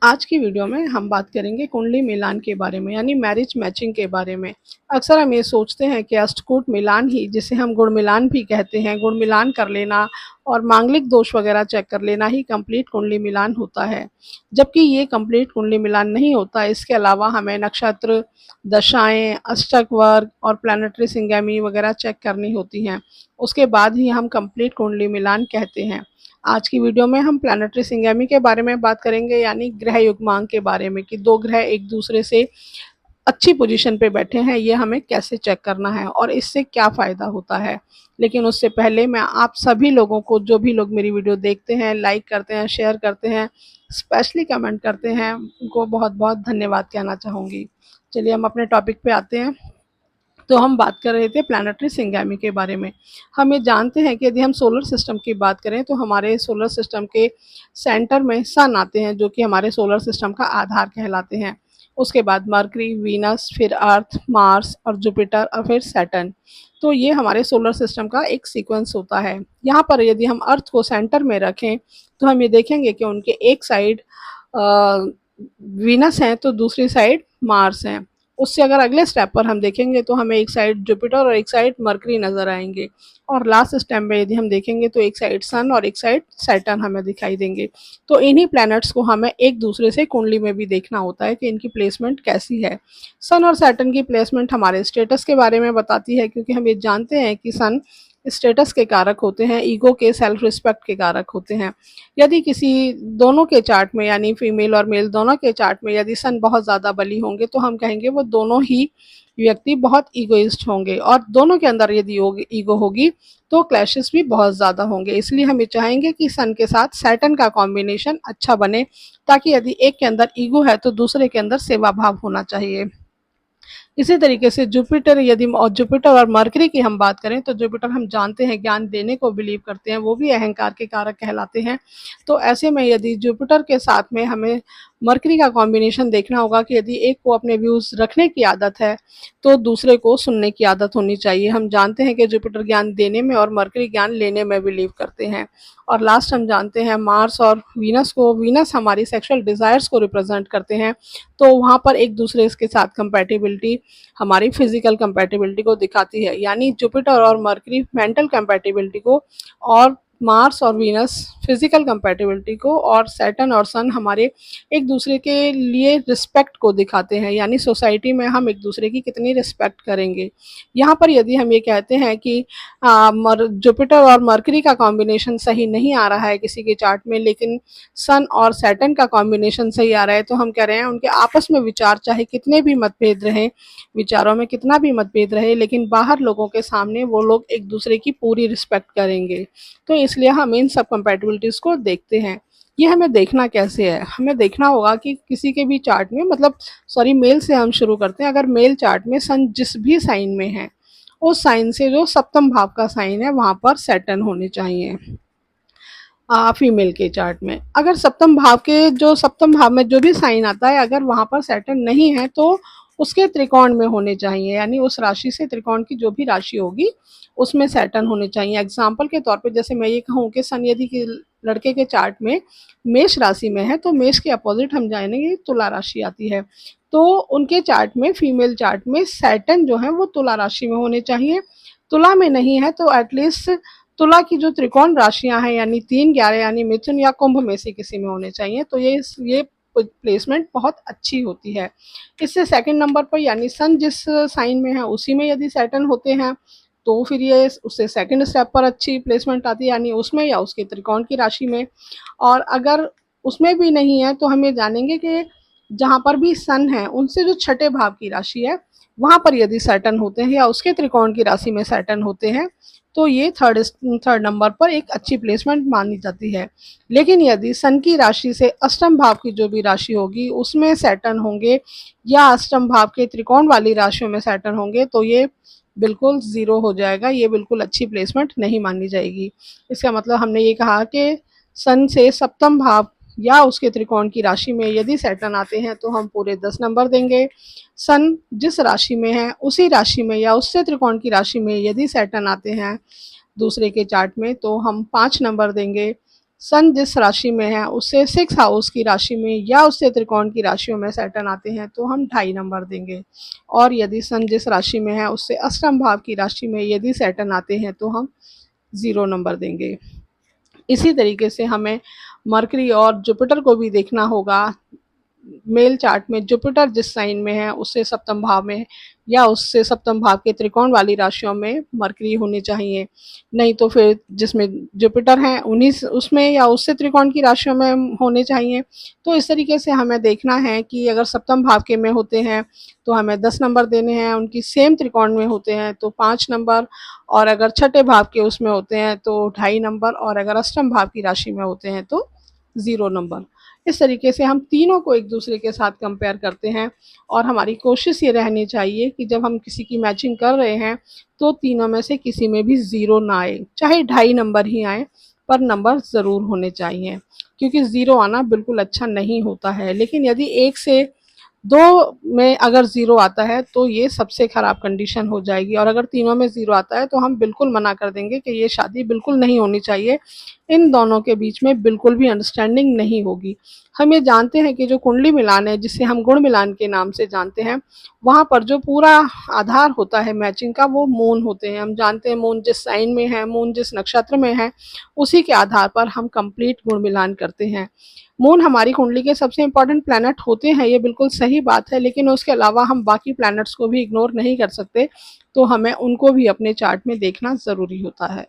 आज की वीडियो में हम बात करेंगे कुंडली मिलान के बारे में यानी मैरिज मैचिंग के बारे में। अक्सर हम ये सोचते हैं कि अष्टकूट मिलान ही, जिसे हम गुण मिलान भी कहते हैं, गुण मिलान कर लेना और मांगलिक दोष वगैरह चेक कर लेना ही कंप्लीट कुंडली मिलान होता है, जबकि ये कंप्लीट कुंडली मिलान नहीं होता। इसके अलावा हमें नक्षत्र, दशाएं, अष्टक वर्ग और प्लानिटरी सिंगैमी वगैरह चेक करनी होती हैं। उसके बाद ही हम कंप्लीट कुंडली मिलान कहते हैं। आज की वीडियो में हम प्लानिटरी सिंगैमी के बारे में बात करेंगे, यानी ग्रह युग्मांक के बारे में कि दो ग्रह एक दूसरे से अच्छी पोजीशन पे बैठे हैं, ये हमें कैसे चेक करना है और इससे क्या फ़ायदा होता है। लेकिन उससे पहले मैं आप सभी लोगों को, जो भी लोग मेरी वीडियो देखते हैं, लाइक करते हैं, शेयर करते हैं, स्पेशली कमेंट करते हैं, उनको बहुत बहुत धन्यवाद कहना चाहूँगी। चलिए हम अपने टॉपिक पे आते हैं। तो हम बात कर रहे थे प्लानिटरी सिंगैमी के बारे में। हम ये जानते हैं कि यदि हम सोलर सिस्टम की बात करें तो हमारे सोलर सिस्टम के सेंटर में सन आते हैं, जो कि हमारे सोलर सिस्टम का आधार कहलाते हैं। उसके बाद मरकरी, वीनस, फिर अर्थ, मार्स और जुपिटर और फिर सैटर्न। तो ये हमारे सोलर सिस्टम का एक सीक्वेंस होता है। यहाँ पर यदि हम अर्थ को सेंटर में रखें तो हम ये देखेंगे कि उनके एक साइड वीनस हैं तो दूसरी साइड मार्स हैं। उससे अगर अगले स्टेप पर हम देखेंगे तो हमें एक साइड जुपिटर और एक साइड मरकरी नज़र आएंगे। और लास्ट स्टेप में यदि हम देखेंगे तो एक साइड सन और एक साइड सैटर्न हमें दिखाई देंगे। तो इन्हीं प्लैनेट्स को हमें एक दूसरे से कुंडली में भी देखना होता है कि इनकी प्लेसमेंट कैसी है। सन और सैटर्न की प्लेसमेंट हमारे स्टेटस के बारे में बताती है, क्योंकि हम ये जानते हैं कि सन स्टेटस के कारक होते हैं, ईगो के, सेल्फ रिस्पेक्ट के कारक होते हैं। यदि किसी दोनों के चार्ट में, यानी फीमेल और मेल दोनों के चार्ट में यदि सन बहुत ज़्यादा बली होंगे तो हम कहेंगे वो दोनों ही व्यक्ति बहुत ईगोइस्ट होंगे, और दोनों के अंदर यदि ईगो होगी तो क्लैशेस भी बहुत ज़्यादा होंगे। इसलिए हम ये चाहेंगे कि सन के साथ सैटर्न का कॉम्बिनेशन अच्छा बने, ताकि यदि एक के अंदर ईगो है तो दूसरे के अंदर सेवा भाव होना चाहिए। इसी तरीके से जुपिटर, यदि जुपिटर और मरकरी की हम बात करें तो जुपिटर हम जानते हैं ज्ञान देने को बिलीव करते हैं, वो भी अहंकार के कारक कहलाते हैं। तो ऐसे में यदि जुपिटर के साथ में हमें मरकरी का कॉम्बिनेशन देखना होगा कि यदि एक को अपने व्यूज़ रखने की आदत है तो दूसरे को सुनने की आदत होनी चाहिए। हम जानते हैं कि जुपिटर ज्ञान देने में और मरकरी ज्ञान लेने में बिलीव करते हैं। और लास्ट हम जानते हैं मार्स और वीनस को, वीनस हमारी सेक्सुअल डिज़ायर्स को रिप्रेजेंट करते हैं। तो वहाँ पर एक दूसरे के साथ कंपैटिबिलिटी हमारी फिजिकल कंपैटिबिलिटी को दिखाती है, यानी जुपिटर और मरकरी मेंटल कंपैटिबिलिटी को, और मार्स और वीनस फिजिकल कंपैटिबिलिटी को, और सैटर्न और सन हमारे एक दूसरे के लिए रिस्पेक्ट को दिखाते हैं, यानी सोसाइटी में हम एक दूसरे की कितनी रिस्पेक्ट करेंगे। यहाँ पर यदि हम ये कहते हैं कि जुपिटर और मरकरी का कॉम्बिनेशन सही नहीं आ रहा है किसी के चार्ट में, लेकिन सन और सैटर्न का कॉम्बिनेशन सही आ रहा है, तो हम कह रहे हैं उनके आपस में विचार चाहे कितने भी मतभेद रहें, विचारों में कितना भी मतभेद रहे, लेकिन बाहर लोगों के सामने वो लोग एक दूसरे की पूरी रिस्पेक्ट करेंगे। तो इसलिए हम इन सब कंपैटिबिलिटीज़ को देखते हैं। ये हमें देखना कैसे है? हमें देखना होगा कि किसी के भी चार्ट में, मतलब सॉरी, मेल से हम शुरू करते हैं। अगर मेल चार्ट में सन जिस भी साइन में है, उस साइन से जो सप्तम भाव का साइन है वहाँ पर सैटर्न होने चाहिए। फीमेल के चार्ट में अगर सप्तम भाव में जो भी साइन आता है, अगर वहाँ पर सैटर्न नहीं है तो उसके त्रिकोण में होने चाहिए, यानी उस राशि से त्रिकोण की जो भी राशि होगी उसमें सैटर्न होने चाहिए। एग्जाम्पल के तौर पे जैसे मैं ये कहूँ कि सन यदि कि लड़के के चार्ट में मेष राशि में है तो मेष के अपोजिट हम जानेंगे तुला राशि आती है। तो उनके चार्ट में, फीमेल चार्ट में सैटर्न जो है वो तुला राशि में होने चाहिए। तुला में नहीं है तो एटलीस्ट तुला की जो त्रिकोण राशियां हैं, यानी 3, 11, यानी मिथुन या कुंभ में से किसी में होने चाहिए। तो ये प्लेसमेंट बहुत अच्छी होती है। इससे सेकंड नंबर पर, यानी सन जिस साइन में है उसी में यदि सैटर्न होते हैं तो फिर ये उससे सेकंड स्टेप पर अच्छी प्लेसमेंट आती है, यानी उसमें या उसके त्रिकोण की राशि में। और अगर उसमें भी नहीं है तो हम ये जानेंगे कि जहाँ पर भी सन है उनसे जो छठे भाव की राशि है वहाँ पर यदि सैटर्न होते हैं या उसके त्रिकोण की राशि में सैटर्न होते हैं तो ये थर्ड नंबर पर एक अच्छी प्लेसमेंट मानी जाती है। लेकिन यदि सन की राशि से अष्टम भाव की जो भी राशि होगी उसमें सैटर्न होंगे, या अष्टम भाव के त्रिकोण वाली राशियों में सैटर्न होंगे, तो ये बिल्कुल ज़ीरो हो जाएगा, ये बिल्कुल अच्छी प्लेसमेंट नहीं मानी जाएगी। इसका मतलब हमने ये कहा कि सन से सप्तम भाव या उसके त्रिकोण की राशि में यदि सैटर्न आते हैं तो हम पूरे 10 नंबर देंगे। सन जिस राशि में है उसी राशि में या उससे त्रिकोण की राशि में यदि सैटर्न आते हैं दूसरे के चार्ट में तो हम 5 नंबर देंगे। सन जिस राशि में है उससे 6 हाउस की राशि में या उससे त्रिकोण की राशियों में सैटर्न आते हैं तो हम 2.5 नंबर देंगे। और यदि सन जिस राशि में है उससे अष्टम भाव की राशि में यदि सैटर्न आते हैं तो हम 0 नंबर देंगे। इसी तरीके से हमें मरकरी और जुपिटर को भी देखना होगा। मेल चार्ट में जुपिटर जिस साइन में है उससे सप्तम भाव में या उससे सप्तम भाव के त्रिकोण वाली राशियों में मरकरी होनी चाहिए। नहीं तो फिर जिसमें जुपिटर है उन्हीं उसमें या उससे त्रिकोण की राशियों में होने चाहिए। तो इस तरीके से हमें देखना है कि अगर सप्तम भाव के में होते हैं तो हमें 10 नंबर देने हैं, उनकी सेम त्रिकोण में होते हैं तो 5 नंबर, और अगर छठे भाव के उसमें होते हैं तो 2.5 नंबर, और अगर अष्टम भाव की राशि में होते हैं तो 0 नंबर। इस तरीके से हम तीनों को एक दूसरे के साथ कंपेयर करते हैं और हमारी कोशिश ये रहनी चाहिए कि जब हम किसी की मैचिंग कर रहे हैं तो तीनों में से किसी में भी 0 ना आए, चाहे 2.5 नंबर ही आए पर नंबर ज़रूर होने चाहिए, क्योंकि 0 आना बिल्कुल अच्छा नहीं होता है। लेकिन यदि 1 से 2 में अगर 0 आता है तो ये सबसे ख़राब कंडीशन हो जाएगी, और अगर तीनों में 0 आता है तो हम बिल्कुल मना कर देंगे कि ये शादी बिल्कुल नहीं होनी चाहिए। इन दोनों के बीच में बिल्कुल भी अंडरस्टैंडिंग नहीं होगी। हम ये जानते हैं कि जो कुंडली मिलान है, जिसे हम गुण मिलान के नाम से जानते हैं, वहाँ पर जो पूरा आधार होता है मैचिंग का वो मून होते हैं। हम जानते हैं मून जिस साइन में है, मून जिस नक्षत्र में है, उसी के आधार पर हम कंप्लीट गुण मिलान करते हैं। मून हमारी कुंडली के सबसे इम्पोर्टेंट प्लैनेट होते हैं, ये बिल्कुल सही बात है, लेकिन उसके अलावा हम बाकी प्लैनेट्स को भी इग्नोर नहीं कर सकते, तो हमें उनको भी अपने चार्ट में देखना ज़रूरी होता है।